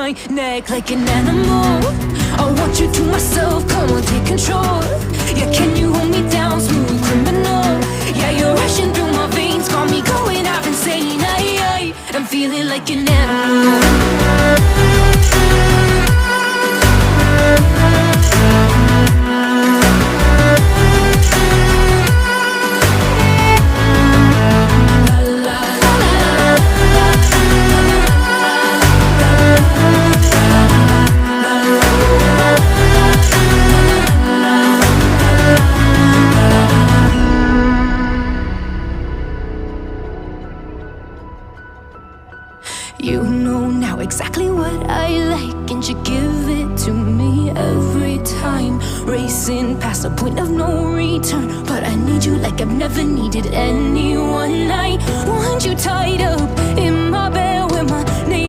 my neck like an animal. I want you to myself, come on, take control. Yeah, can you hold me down, smooth criminal? Yeah, you're rushing through my veins, got me going half insane. I'm feeling like an animal. You know now exactly what I like, and you give it to me every time. Racing past the point of no return, but I need you like I've never needed anyone. I want you tied up in my bed with my name